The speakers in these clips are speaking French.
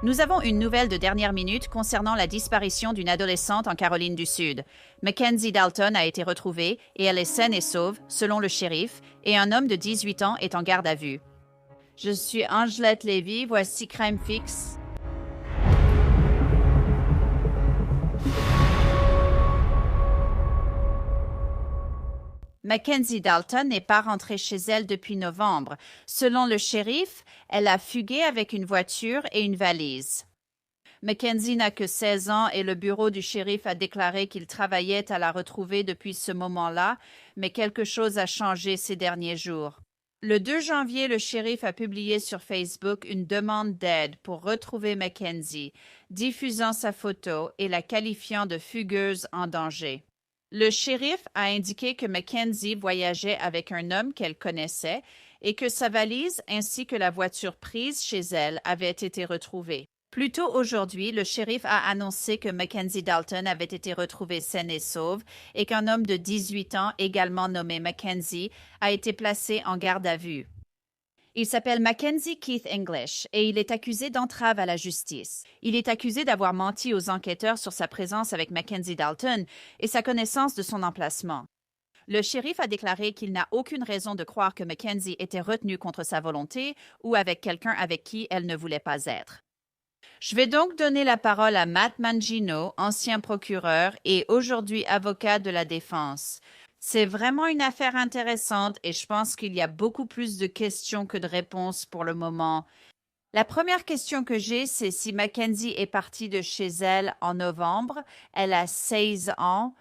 Nous avons une nouvelle de dernière minute concernant la disparition d'une adolescente en Caroline du Sud. Mackenzie Dalton a été retrouvée et elle est saine et sauve, selon le shérif, et un homme de 18 ans est en garde à vue. Je suis Angelette Lévy, voici Crime Fixe. Mackenzie Dalton n'est pas rentrée chez elle depuis novembre. Selon le shérif, elle a fugué avec une voiture et une valise. Mackenzie n'a que 16 ans et le bureau du shérif a déclaré qu'il travaillait à la retrouver depuis ce moment-là, mais quelque chose a changé ces derniers jours. Le 2 janvier, le shérif a publié sur Facebook une demande d'aide pour retrouver Mackenzie, diffusant sa photo et la qualifiant de fugueuse en danger. Le shérif a indiqué que Mackenzie voyageait avec un homme qu'elle connaissait et que sa valise ainsi que la voiture prise chez elle avaient été retrouvées. Plus tôt aujourd'hui, le shérif a annoncé que Mackenzie Dalton avait été retrouvée saine et sauve et qu'un homme de 18 ans, également nommé Mackenzie, a été placé en garde à vue. Il s'appelle Mackenzie Keith English et il est accusé d'entrave à la justice. Il est accusé d'avoir menti aux enquêteurs sur sa présence avec Mackenzie Dalton et sa connaissance de son emplacement. Le shérif a déclaré qu'il n'a aucune raison de croire que Mackenzie était retenue contre sa volonté ou avec quelqu'un avec qui elle ne voulait pas être. Je vais donc donner la parole à Matt Mangino, ancien procureur et aujourd'hui avocat de la défense. C'est vraiment une affaire intéressante et je pense qu'il y a beaucoup plus de questions que de réponses pour le moment. La première question que j'ai, c'est si Mackenzie est partie de chez elle en novembre. Elle a 16 ans.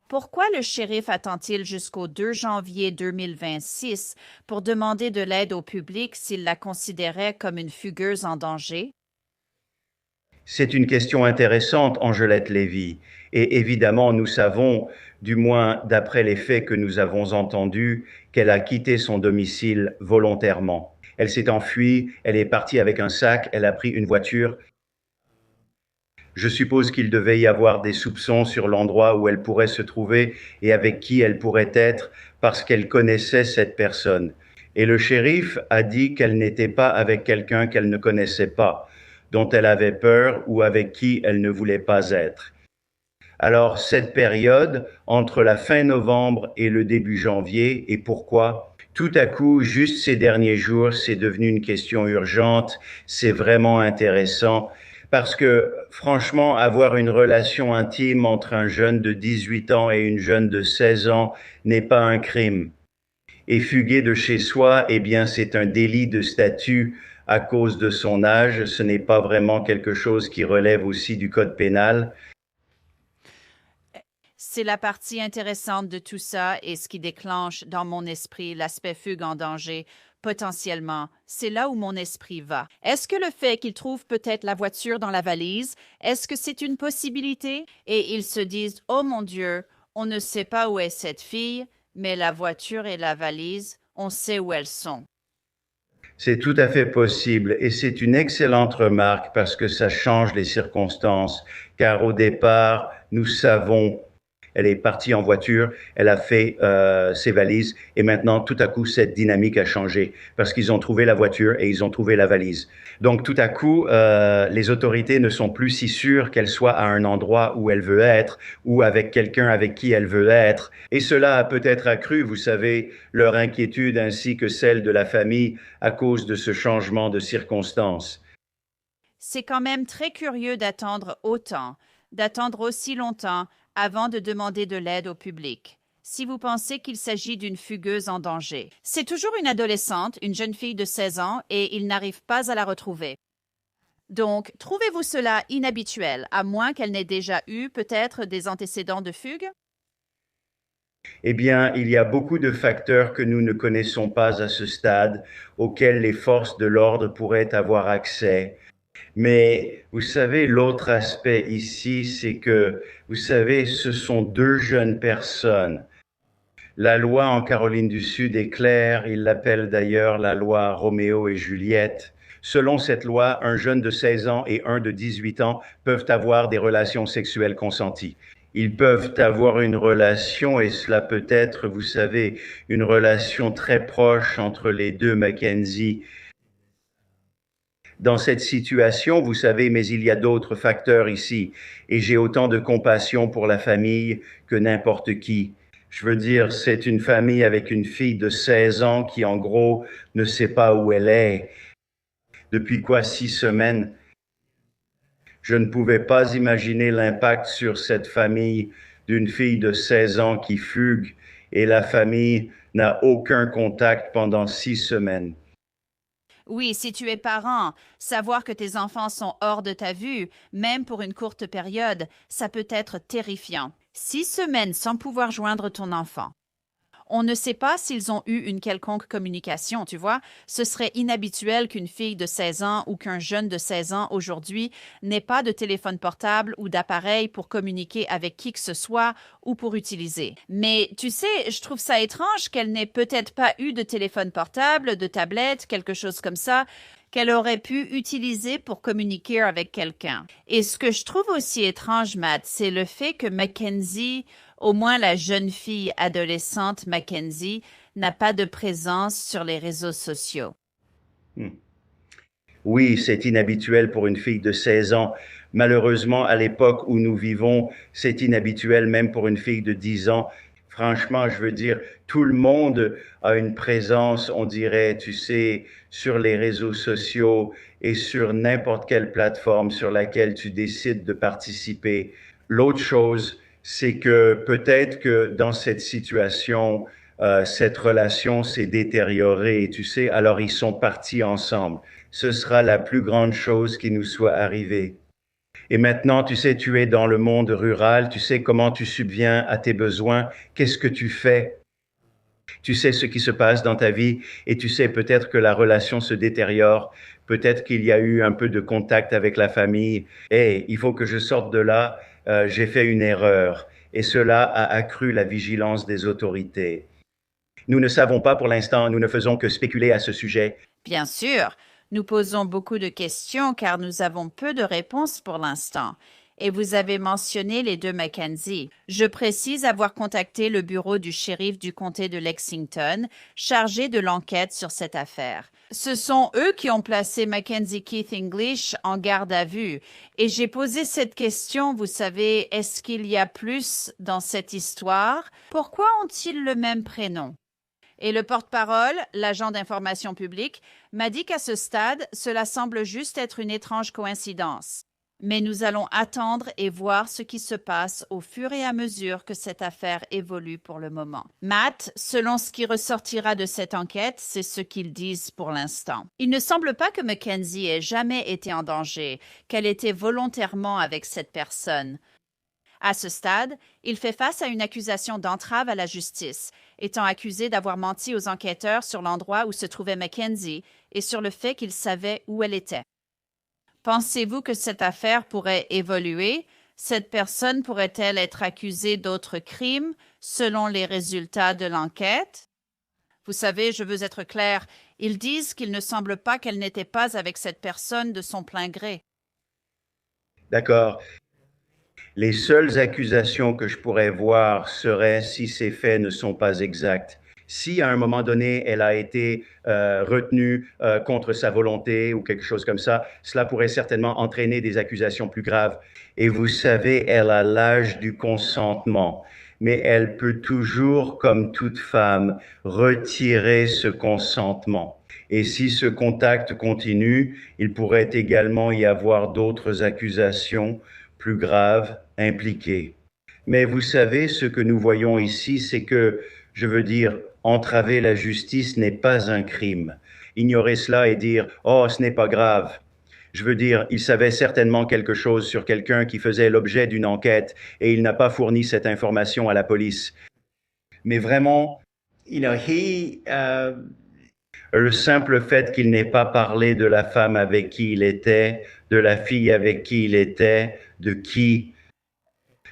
Pourquoi le shérif attend-il jusqu'au 2 janvier 2026 pour demander de l'aide au public s'il la considérait comme une fugueuse en danger? C'est une question intéressante, Angelette Lévy. Et évidemment, nous savons, du moins d'après les faits que nous avons entendus, qu'elle a quitté son domicile volontairement. Elle s'est enfuie, elle est partie avec un sac, elle a pris une voiture. Je suppose qu'il devait y avoir des soupçons sur l'endroit où elle pourrait se trouver et avec qui elle pourrait être parce qu'elle connaissait cette personne. Et le shérif a dit qu'elle n'était pas avec quelqu'un qu'elle ne connaissait pas, dont elle avait peur ou avec qui elle ne voulait pas être. Alors, cette période, entre la fin novembre et le début janvier, et pourquoi? Tout à coup, juste ces derniers jours, c'est devenu une question urgente, c'est vraiment intéressant, parce que, franchement, avoir une relation intime entre un jeune de 18 ans et une jeune de 16 ans n'est pas un crime. Et fuguer de chez soi, eh bien, c'est un délit de statut à cause de son âge. Ce n'est pas vraiment quelque chose qui relève aussi du code pénal. C'est la partie intéressante de tout ça et ce qui déclenche dans mon esprit l'aspect fugue en danger. Potentiellement, c'est là où mon esprit va. Est-ce que le fait qu'ils trouvent peut-être la voiture dans la valise, est-ce que c'est une possibilité? Et ils se disent, oh mon Dieu, on ne sait pas où est cette fille, mais la voiture et la valise, on sait où elles sont. C'est tout à fait possible et c'est une excellente remarque parce que ça change les circonstances. Car au départ, nous savons, elle est partie en voiture, elle a fait ses valises et maintenant, tout à coup, cette dynamique a changé parce qu'ils ont trouvé la voiture et ils ont trouvé la valise. Donc, tout à coup, les autorités ne sont plus si sûres qu'elle soit à un endroit où elle veut être ou avec quelqu'un avec qui elle veut être. Et cela a peut-être accru, vous savez, leur inquiétude ainsi que celle de la famille à cause de ce changement de circonstances. C'est quand même très curieux d'attendre autant, d'attendre aussi longtemps avant de demander de l'aide au public. Si vous pensez qu'il s'agit d'une fugueuse en danger. C'est toujours une adolescente, une jeune fille de 16 ans, et il n'arrive pas à la retrouver. Donc, trouvez-vous cela inhabituel, à moins qu'elle n'ait déjà eu peut-être des antécédents de fugue? Eh bien, il y a beaucoup de facteurs que nous ne connaissons pas à ce stade, auxquels les forces de l'ordre pourraient avoir accès. Mais vous savez, l'autre aspect ici, c'est que, vous savez, ce sont deux jeunes personnes. La loi en Caroline du Sud est claire, il l'appelle d'ailleurs la loi Roméo et Juliette. Selon cette loi, un jeune de 16 ans et un de 18 ans peuvent avoir des relations sexuelles consenties. Ils peuvent avoir une relation, et cela peut être, vous savez, une relation très proche entre les deux Mackenzie. dans cette situation, vous savez, mais il y a d'autres facteurs ici, et j'ai autant de compassion pour la famille que n'importe qui. Je veux dire, c'est une famille avec une fille de 16 ans qui, en gros, ne sait pas où elle est. Depuis 6 semaines? Je ne pouvais pas imaginer l'impact sur cette famille d'une fille de 16 ans qui fugue et la famille n'a aucun contact pendant 6 semaines. Oui, si tu es parent, savoir que tes enfants sont hors de ta vue, même pour une courte période, ça peut être terrifiant. 6 semaines sans pouvoir joindre ton enfant. On ne sait pas s'ils ont eu une quelconque communication, tu vois. Ce serait inhabituel qu'une fille de 16 ans ou qu'un jeune de 16 ans aujourd'hui n'ait pas de téléphone portable ou d'appareil pour communiquer avec qui que ce soit ou pour utiliser. Mais tu sais, je trouve ça étrange qu'elle n'ait peut-être pas eu de téléphone portable, de tablette, quelque chose comme ça, qu'elle aurait pu utiliser pour communiquer avec quelqu'un. Et ce que je trouve aussi étrange, Matt, c'est le fait que Mackenzie, au moins la jeune fille adolescente Mackenzie, n'a pas de présence sur les réseaux sociaux. Oui, c'est inhabituel pour une fille de 16 ans. Malheureusement, à l'époque où nous vivons, c'est inhabituel même pour une fille de 10 ans. Franchement, je veux dire, tout le monde a une présence, on dirait, tu sais, sur les réseaux sociaux et sur n'importe quelle plateforme sur laquelle tu décides de participer. L'autre chose, c'est que peut-être que dans cette situation, cette relation s'est détériorée, tu sais, alors ils sont partis ensemble. Ce sera la plus grande chose qui nous soit arrivée. Et maintenant, tu sais, tu es dans le monde rural, tu sais comment tu subviens à tes besoins, qu'est-ce que tu fais? Tu sais ce qui se passe dans ta vie et tu sais peut-être que la relation se détériore, peut-être qu'il y a eu un peu de contact avec la famille. Hey, il faut que je sorte de là, j'ai fait une erreur. Et cela a accru la vigilance des autorités. Nous ne savons pas pour l'instant, nous ne faisons que spéculer à ce sujet. Bien sûr, nous posons beaucoup de questions car nous avons peu de réponses pour l'instant. Et vous avez mentionné les deux Mackenzie. Je précise avoir contacté le bureau du shérif du comté de Lexington, chargé de l'enquête sur cette affaire. Ce sont eux qui ont placé Mackenzie Keith English en garde à vue. Et j'ai posé cette question, vous savez, est-ce qu'il y a plus dans cette histoire? Pourquoi ont-ils le même prénom? Et le porte-parole, l'agent d'information publique, m'a dit qu'à ce stade, cela semble juste être une étrange coïncidence. Mais nous allons attendre et voir ce qui se passe au fur et à mesure que cette affaire évolue pour le moment. Matt, selon ce qui ressortira de cette enquête, c'est ce qu'ils disent pour l'instant. Il ne semble pas que Mackenzie ait jamais été en danger, qu'elle était volontairement avec cette personne. À ce stade, il fait face à une accusation d'entrave à la justice, étant accusé d'avoir menti aux enquêteurs sur l'endroit où se trouvait Mackenzie et sur le fait qu'il savait où elle était. Pensez-vous que cette affaire pourrait évoluer? Cette personne pourrait-elle être accusée d'autres crimes selon les résultats de l'enquête? Vous savez, je veux être clair, ils disent qu'il ne semble pas qu'elle n'était pas avec cette personne de son plein gré. D'accord. Les seules accusations que je pourrais voir seraient si ces faits ne sont pas exacts. Si à un moment donné, elle a été retenue contre sa volonté ou quelque chose comme ça, cela pourrait certainement entraîner des accusations plus graves. Et vous savez, elle a l'âge du consentement, mais elle peut toujours, comme toute femme, retirer ce consentement. Et si ce contact continue, il pourrait également y avoir d'autres accusations plus graves impliquées. Mais vous savez, ce que nous voyons ici, c'est que, je veux dire, entraver la justice n'est pas un crime. Ignorer cela et dire « Oh, ce n'est pas grave ». Je veux dire, il savait certainement quelque chose sur quelqu'un qui faisait l'objet d'une enquête et il n'a pas fourni cette information à la police. Mais vraiment, le simple fait qu'il n'ait pas parlé de la femme avec qui il était, de la fille avec qui il était, de qui,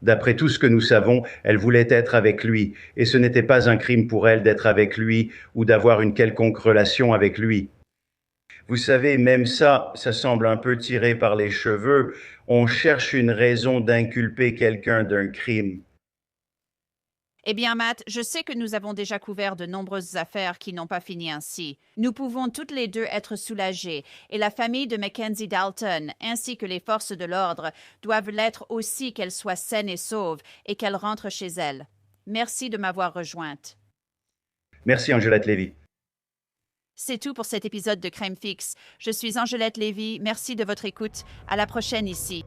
d'après tout ce que nous savons, elle voulait être avec lui, et ce n'était pas un crime pour elle d'être avec lui ou d'avoir une quelconque relation avec lui. Vous savez, même ça semble un peu tiré par les cheveux. On cherche une raison d'inculper quelqu'un d'un crime. Eh bien, Matt, je sais que nous avons déjà couvert de nombreuses affaires qui n'ont pas fini ainsi. Nous pouvons toutes les deux être soulagées, et la famille de Mackenzie Dalton, ainsi que les forces de l'ordre, doivent l'être aussi qu'elle soit saine et sauve, et qu'elle rentre chez elle. Merci de m'avoir rejointe. Merci, Angelette Lévy. C'est tout pour cet épisode de Crime Fixe. Je suis Angelette Lévy. Merci de votre écoute. À la prochaine ici.